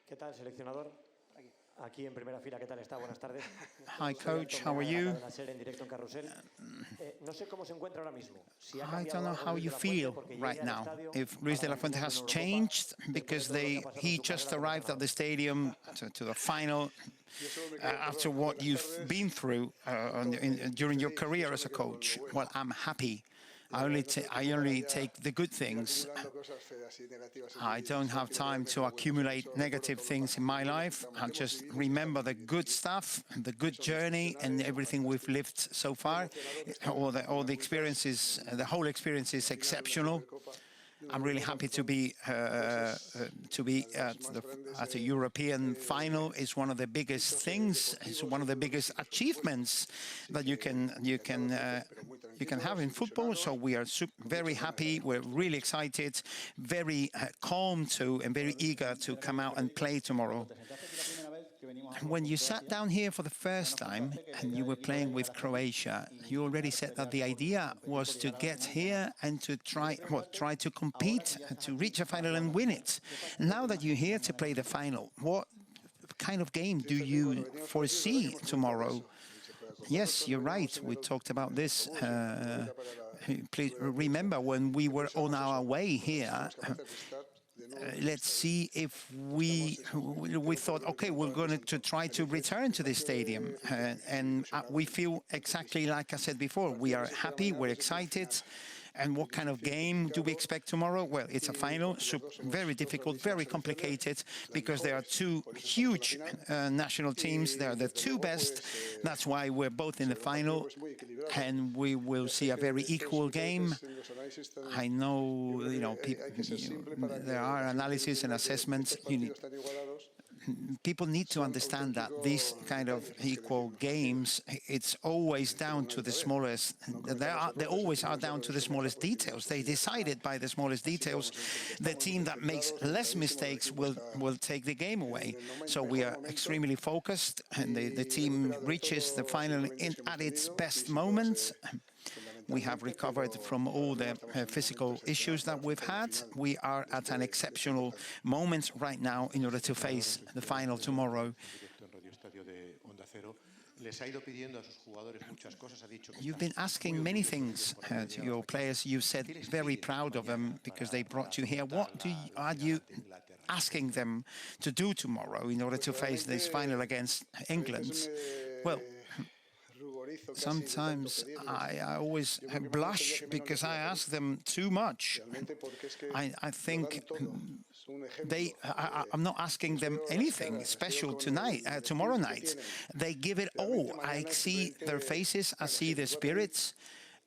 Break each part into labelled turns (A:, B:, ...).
A: ¿Qué tal, seleccionador? Aquí en primera fila, ¿qué tal está? Buenas tardes.
B: Hi, coach. How are you? I don't know how you feel right now. If Luis de la Fuente has changed because he just arrived at the stadium to the final after what you've been through during your career as a coach. Well, I'm happy. I only take the good things. I don't have time to accumulate negative things in my life. I just remember the good stuff, the good journey, and everything we've lived so far. All the experiences, the whole experience is exceptional. I'm really happy to be at a European final. It's one of the biggest things. It's one of the biggest achievements that you can have in football. So we are very happy. We're really excited, very calm and very eager to come out and play tomorrow. When you sat down here for the first time and you were playing with Croatia, you already said that the idea was to get here and to try to compete, to reach a final and win it. Now that you're here to play the final, what kind of game do you foresee tomorrow? Yes, you're right. We talked about this. Please remember when we were on our way here. Let's see if we thought, okay, we're going to try to return to this stadium. And we feel exactly like I said before. We are happy, we're excited. And what kind of game do we expect tomorrow? Well, it's a final, so very difficult, very complicated, because there are two huge national teams. They are the two best. That's why we're both in the final, and we will see a very equal game. I know, there are analysis and assessments. People need to understand that these kind of equal games, it's always down to the smallest. They always are down to the smallest details. They decided by the smallest details. The team that makes less mistakes will take the game away. So we are extremely focused, and the team reaches the final at its best moment. We have recovered from all the physical issues that we've had. We are at an exceptional moment right now in order to face the final tomorrow. You've been asking many things to your players. You said very proud of them because they brought you here. What are you asking them to do tomorrow in order to face this final against England? Well, sometimes I always blush because I ask them too much. I think I'm not asking them anything special tomorrow night. They give it all. I see their faces, I see their spirits.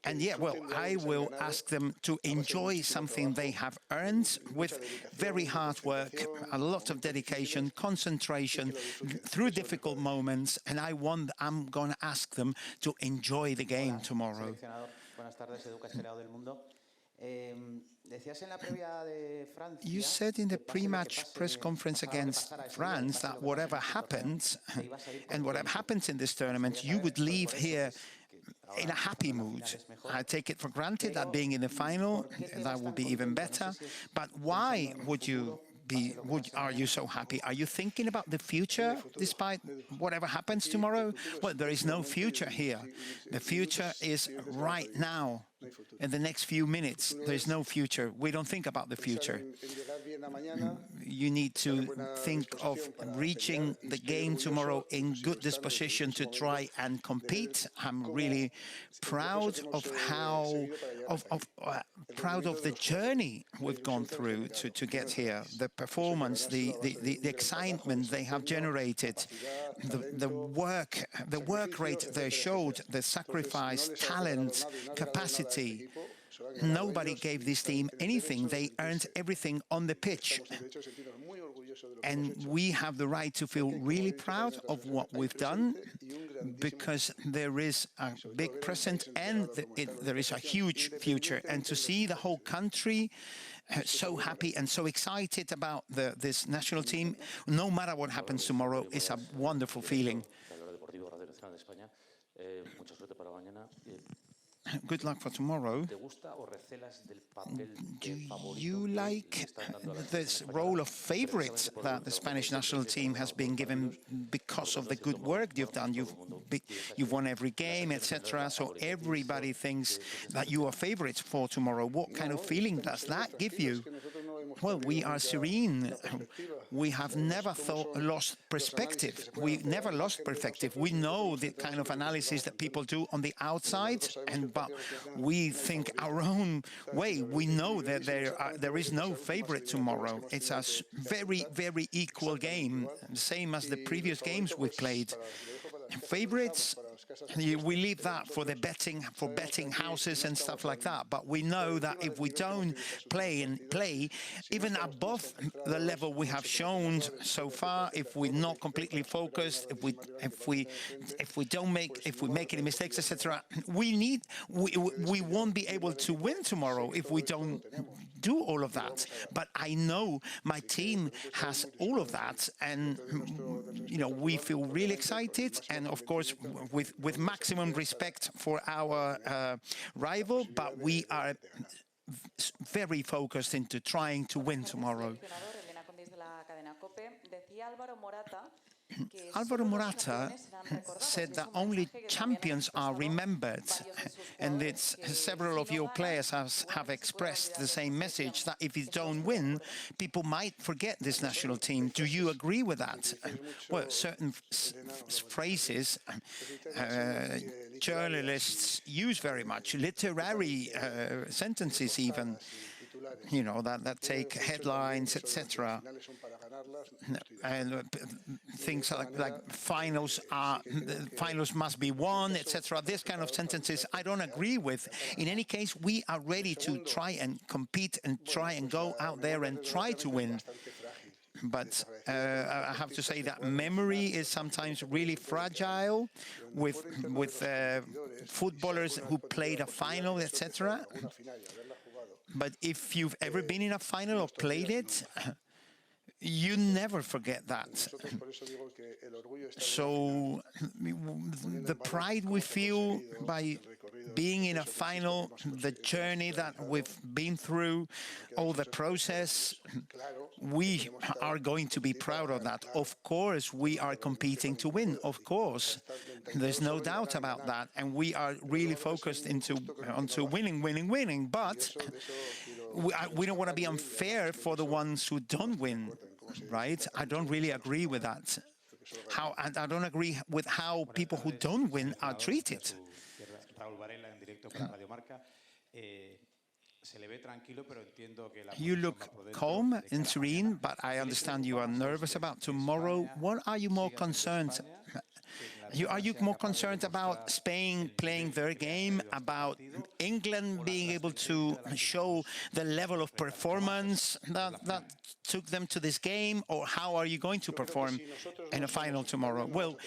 B: And yeah, well, I will ask them to enjoy something they have earned with very hard work, a lot of dedication, concentration through difficult moments. And I'm going to ask them to enjoy the game tomorrow. You said in the pre-match press conference against France that whatever happens, and whatever happens in this tournament, you would leave here in a happy mood. I take it for granted that being in the final, that would be even better. But why are you so happy? Are you thinking about the future despite whatever happens tomorrow? Well, there is no future here. The future is right now. In the next few minutes, there is no future. We don't think about the future. You need to think of reaching the game tomorrow in good disposition to try and compete. I'm really proud of proud of the journey we've gone through to get here. The performance, the excitement they have generated, the work rate they showed, the sacrifice, talent, capacity. Nobody gave this team anything. They earned everything on the pitch. And we have the right to feel really proud of what we've done because there is a big present and there is a huge future. And to see the whole country so happy and so excited about this national team, no matter what happens tomorrow, is a wonderful feeling. good luck for tomorrow. Do you like this role of favorite that the Spanish national team has been given because of the good work you've done? You've won every game, etc. So everybody thinks that you are favorites for tomorrow. What kind of feeling does that give you? Well, we are serene. We have never lost perspective. We never lost perspective. We know the kind of analysis that people do on the outside, but we think our own way. We know that there is no favorite tomorrow. It's a very, very equal game, same as the previous games we played. Favorites, we leave that for betting houses and stuff like that. But we know that if we don't play even above the level we have shown so far, if we're not completely focused, if we make any mistakes, etc., we won't be able to win tomorrow if we don't do all of that. But I know my team has all of that, and we feel really excited, and of course with maximum respect for our rival, but we are very focused into trying to win tomorrow. Alvaro Morata said that only champions are remembered, and several of your players have expressed the same message, that if you don't win, people might forget this national team. Do you agree with that? Well, certain phrases journalists use very much, literary sentences even, that take headlines, etc. And things like finals must be won, etc. This kind of sentences I don't agree with. In any case, we are ready to try and compete and try and go out there and try to win. But I have to say that memory is sometimes really fragile with footballers who played a final, etc. But if you've ever been in a final or played it, you never forget that. So the pride we feel by being in a final, the journey that we've been through, all the process, we are going to be proud of that. Of course, we are competing to win. Of course, there's no doubt about that. And we are really focused onto winning. But we don't want to be unfair for the ones who don't win, right? I don't really agree with that. And I don't agree with how people who don't win are treated. You look calm and serene, but I understand you are nervous about tomorrow. What are you more concerned? Are you more concerned about Spain playing their game, about England being able to show the level of performance that took them to this game, or how are you going to perform in a final tomorrow? Well,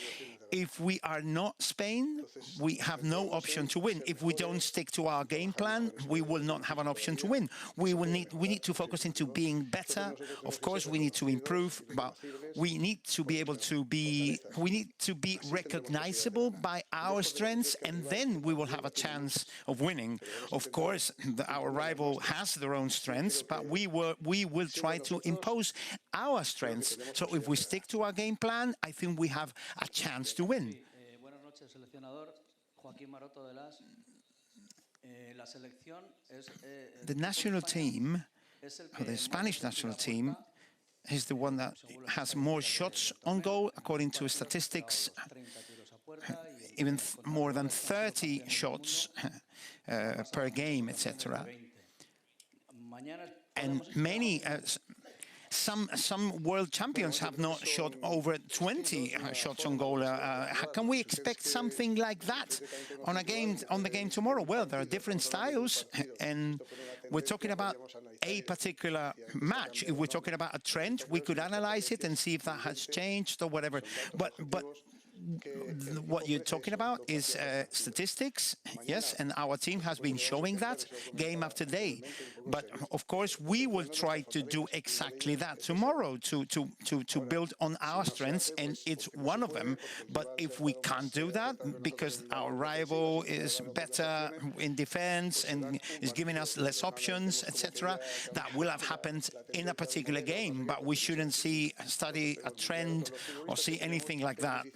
B: if we are not Spain, we have no option to win. If we don't stick to our game plan, we will not have an option to win. We need to focus into being better. Of course, we need to improve, but we need to be able to be recognizable by our strengths, and then we will have a chance of winning. Of course, our rival has their own strengths, but we will try to impose our strengths. So if we stick to our game plan, I think we have a chance to win. The national team, or the Spanish national team, is the one that has more shots on goal, according to statistics, even more than 30 shots per game, etc. And some world champions have not shot over 20 shots on goal. Can we expect something like that on the game tomorrow? Well, there are different styles, and we're talking about a particular match. If we're talking about a trend, we could analyze it and see if that has changed or whatever. But what you're talking about is statistics, yes, and our team has been showing that game after day. But of course, we will try to do exactly that tomorrow to build on our strengths, and it's one of them. But if we can't do that because our rival is better in defense and is giving us less options, etc., that will have happened in a particular game. But we shouldn't study a trend or see anything like that.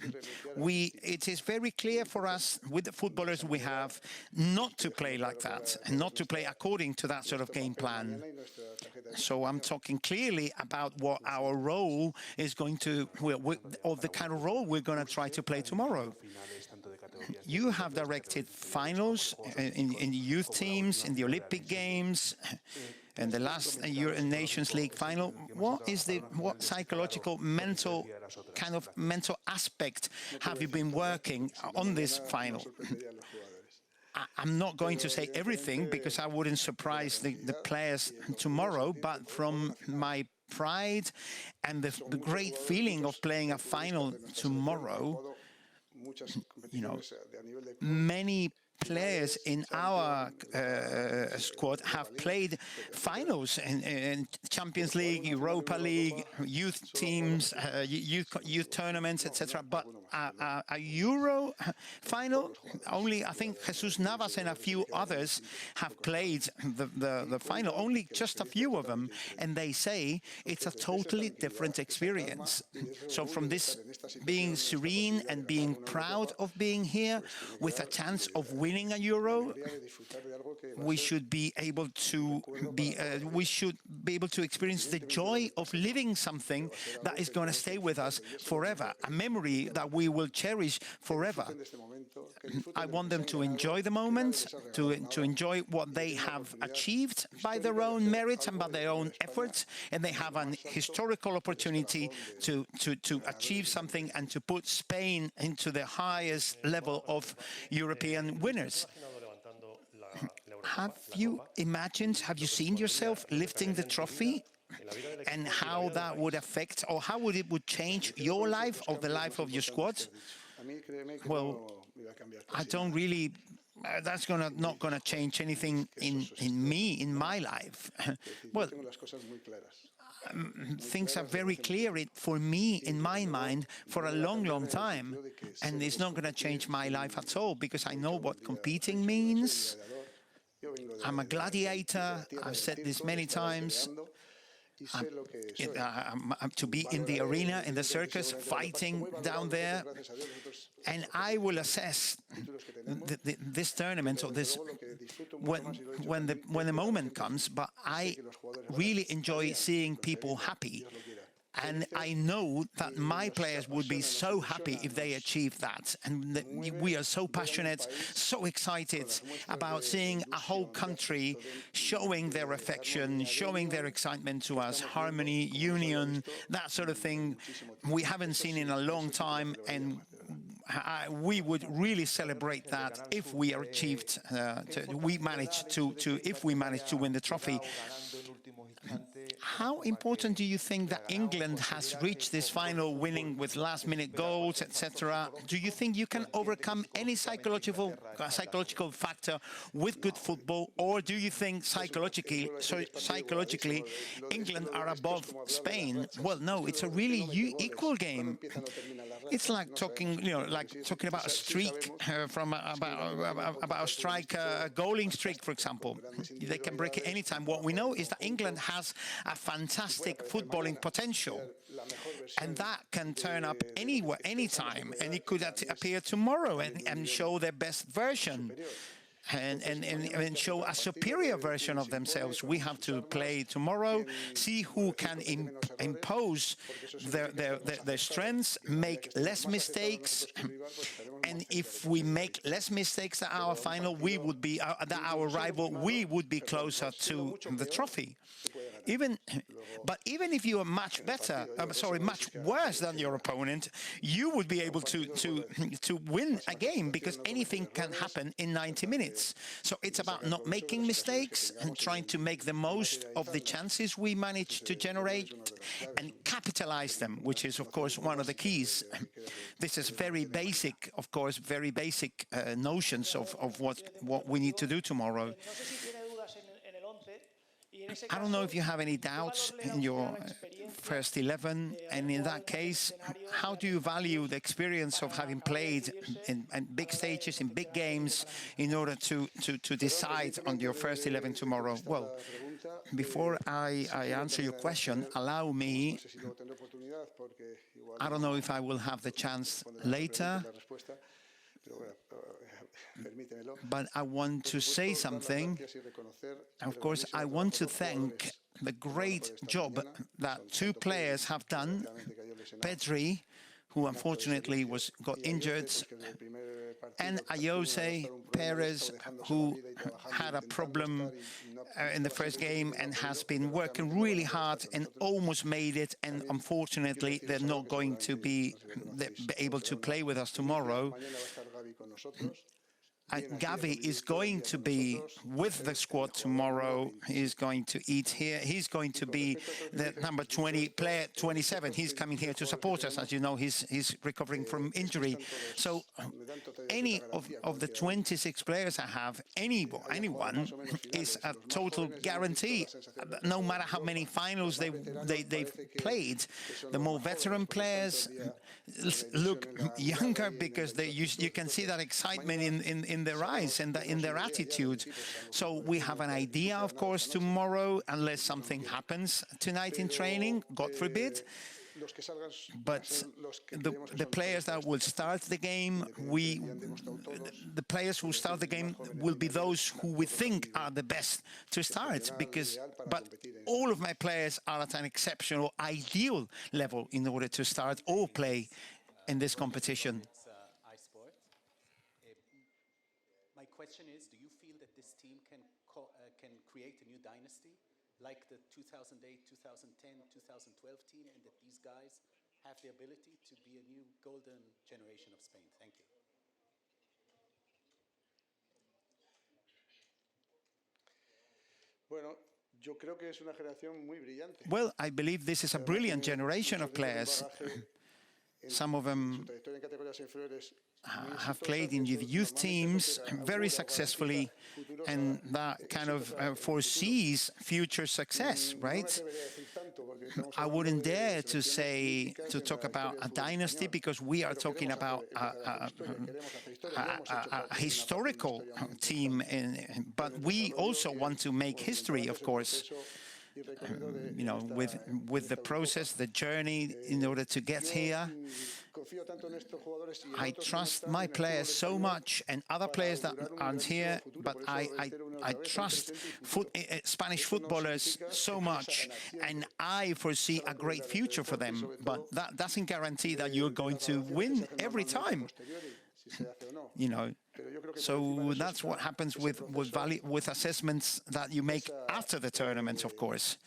B: It is very clear for us with the footballers we have not to play like that and not to play according to that sort of game plan. So I'm talking clearly about what our role is going to, or the kind of role we're going to try to play tomorrow. You have directed finals in the youth teams, in the Olympic Games, and the last Nations League final. What psychological, mental aspect have you been working on this final? I'm not going to say everything because I wouldn't surprise the players tomorrow, but from my pride and the great feeling of playing a final tomorrow, many players in our squad have played finals in Champions League, Europa League, youth teams, youth tournaments, etc. But a Euro final, only I think Jesus Navas and a few others have played the final, only just a few of them, and they say it's a totally different experience. So from this being serene and being proud of being here with a chance of winning a Euro, we should be able to experience the joy of living something that is going to stay with us forever, a memory that we will cherish forever. I want them to enjoy the moment, to enjoy what they have achieved by their own merits and by their own efforts, and they have an historical opportunity to achieve something and to put Spain into the highest level of European winners. Have you seen yourself lifting the trophy and how that would affect, or how it would change your life or the life of your squad? Well, I don't really, that's not going to change anything in my life. Well, things are very clear for me, in my mind, for a long, long time, and it's not going to change my life at all, because I know what competing means. I'm a gladiator. I've said this many times. To be in the arena, in the circus, fighting down there, and I will assess this tournament or this when the moment comes. But I really enjoy seeing people happy. And I know that my players would be so happy if they achieved that. And we are so passionate, so excited about seeing a whole country showing their affection, showing their excitement to us, harmony, union, that sort of thing we haven't seen in a long time. And we would really celebrate that if we achieved, if we managed to win the trophy. How important do you think that England has reached this final, winning with last-minute goals, etc.? Do you think you can overcome any psychological factor with good football, or do you think psychologically England are above Spain? Well, no, it's a really equal game. It's like talking about a streak about a strike, a goaling streak, for example. They can break it anytime. What we know is that England has a fantastic footballing potential, and that can turn up anywhere, anytime, and it could appear tomorrow and show their best version. And show a superior version of themselves. We have to play tomorrow, see who can impose their strengths, make less mistakes, and if we make less mistakes at our final, we would be our rival. We would be closer to the trophy. But even if you are much better, much worse than your opponent, you would be able to win a game, because anything can happen in 90 minutes. So it's about not making mistakes and trying to make the most of the chances we manage to generate and capitalize them, which is, of course, one of the keys. This is very basic, of course, very basic notions of what we need to do tomorrow. I don't know if you have any doubts in your first 11, and in that case, how do you value the experience of having played in big stages, in big games, in order to decide on your first 11 tomorrow? Well, before I answer your question, allow me, I don't know if I will have the chance later, but I want to say something. Of course, I want to thank the great job that two players have done. Pedri, who unfortunately got injured, and Ayose Perez, who had a problem in the first game and has been working really hard and almost made it, and unfortunately they're not going to be able to play with us tomorrow. Gavi is going to be with the squad tomorrow. He's going to eat here. He's going to be the number 20 player, 27. He's coming here to support us. As you know, he's recovering from injury. So any of the 26 players I have, anyone is a total guarantee. No matter how many finals they've played, the more veteran players look younger, because you can see that excitement in their eyes and in their attitude. So we have an idea, of course, tomorrow, unless something happens tonight in training, God forbid. But the players that will start the game, the players who start the game will be those who we think are the best to start, but all of my players are at an exceptional, ideal level in order to start or play in this competition.
C: My question is, do you feel that this team can create a new dynasty, like the 2008, 2010, 2012 team, and that these guys have the ability to be a new golden generation of Spain? Thank you.
B: Well, I believe this is a brilliant generation of players. Some of them have played in the youth teams very successfully, and that kind of foresees future success, right? I wouldn't dare to talk about a dynasty, because we are talking about a historical team, but we also want to make history, of course. You know, with the process, the journey in order to get here. I trust my players so much, and other players that aren't here, but I trust Spanish footballers so much, and I foresee a great future for them. But that doesn't guarantee that you're going to win every time. You know, so that's what happens with assessments that you make after the tournament, of course.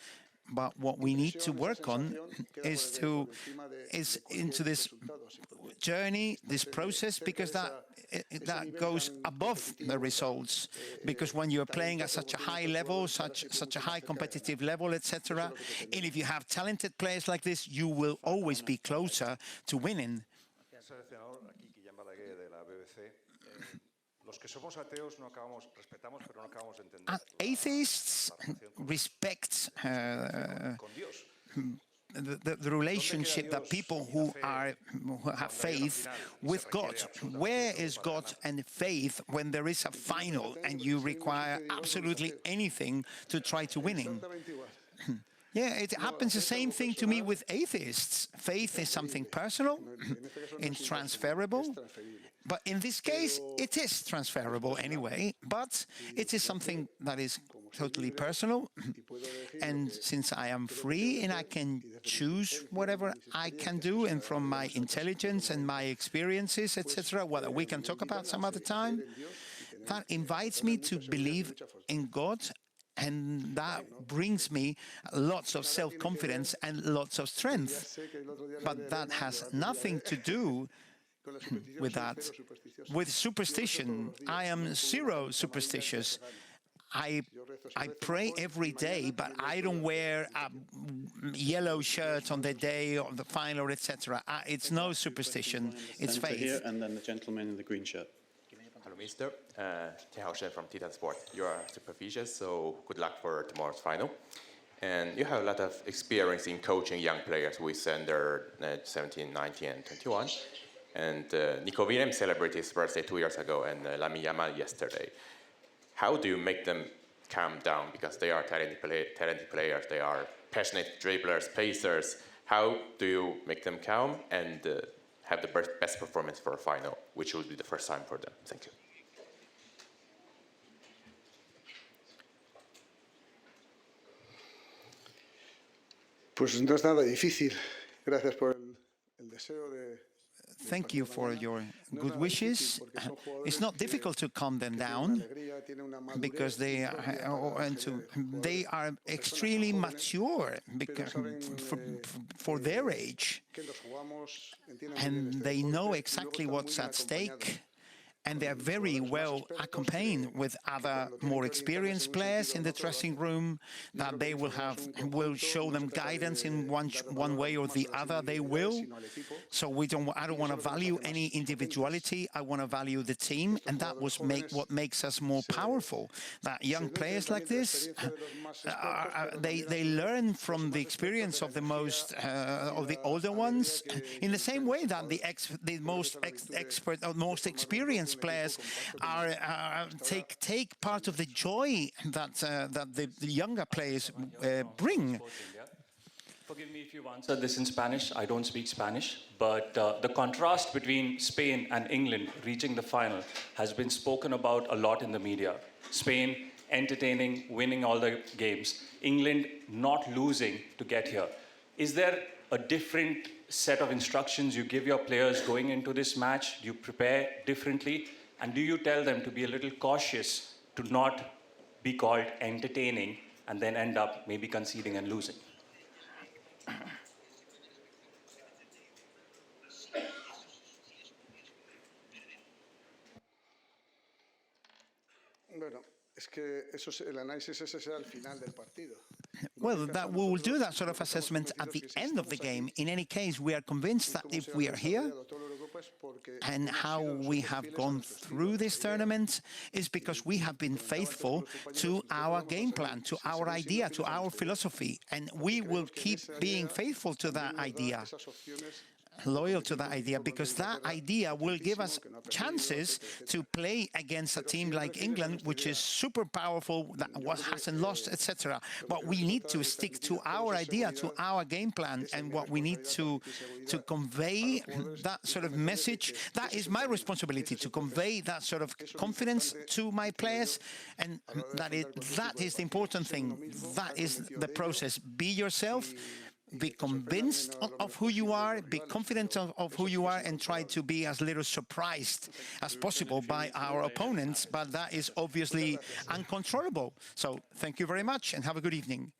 B: But what we need to work on is into this journey, this process, because that goes above the results. Because when you're playing at such a high level, such a high competitive level, etc., and if you have talented players like this, you will always be closer to winning. Atheists respect the relationship that people who have faith with God. Where is God and faith when there is a final and you require absolutely anything to try to winning? Yeah, it happens the same thing to me with atheists. Faith is something personal, intransferable. But in this case, it is transferable anyway, but it is something that is totally personal. And since I am free and I can choose whatever I can do, and from my intelligence and my experiences, etc., what we can talk about some other time, that invites me to believe in God And that brings me lots of self-confidence and lots of strength. But that has nothing to do with that. With superstition, I am zero superstitious. I pray every day, but I don't wear a yellow shirt on the day of the final, etc. It's no superstition, it's faith.
D: Here, and then the gentleman in the green shirt.
E: Hello, Mister. Tiao Shen from Titan Sport. You are superstitious, so good luck for tomorrow's final. And you have a lot of experience in coaching young players with under 17, 19, and 21. And Nico Williams celebrated his birthday 2 years ago, and Lamine Yamal yesterday. How do you make them calm down? Because they are talented players, they are passionate dribblers, pacers. How do you make them calm and have the best performance for a final, which will be the first time for them? Thank you.
F: Pues no es nada difícil. Gracias por el deseo de.
B: Thank you for your good wishes. It's not difficult to calm them down because they are extremely mature because for their age, and they know exactly what's at stake. And they're very well accompanied with other more experienced players in the dressing room that they will show them guidance in one way or the other. They will. So I don't want to value any individuality. I want to value the team, and that was what makes us more powerful. That young players like this, they learn from the experience of the most of the older ones, in the same way that the most expert or most experienced players take part of the joy that the younger players bring.
G: Forgive me if you've answered this in Spanish. I don't speak Spanish, but the contrast between Spain and England reaching the final has been spoken about a lot in the media. Spain entertaining, winning all the games. England not losing to get here. Is there a different set of instructions you give your players going into this match? Do you prepare differently? And do you tell them to be a little cautious to not be called entertaining and then end up maybe conceding and losing?
F: Bueno, es que el análisis ese será al final del partido.
B: Well, we will do that sort of assessment at the end of the game. In any case, we are convinced that if we are here and how we have gone through this tournament is because we have been faithful to our game plan, to our idea, to our philosophy, and we will keep being faithful to that idea. Loyal to that idea, because that idea will give us chances to play against a team like England, which is super powerful, that hasn't lost, etc. But we need to stick to our idea, to our game plan, and what we need to convey that sort of message. That is my responsibility, to convey that sort of confidence to my players, and that is the important thing. That is the process. Be yourself. Be convinced of who you are, be confident of who you are, and try to be as little surprised as possible by our opponents, but that is obviously uncontrollable. So thank you very much and have a good evening.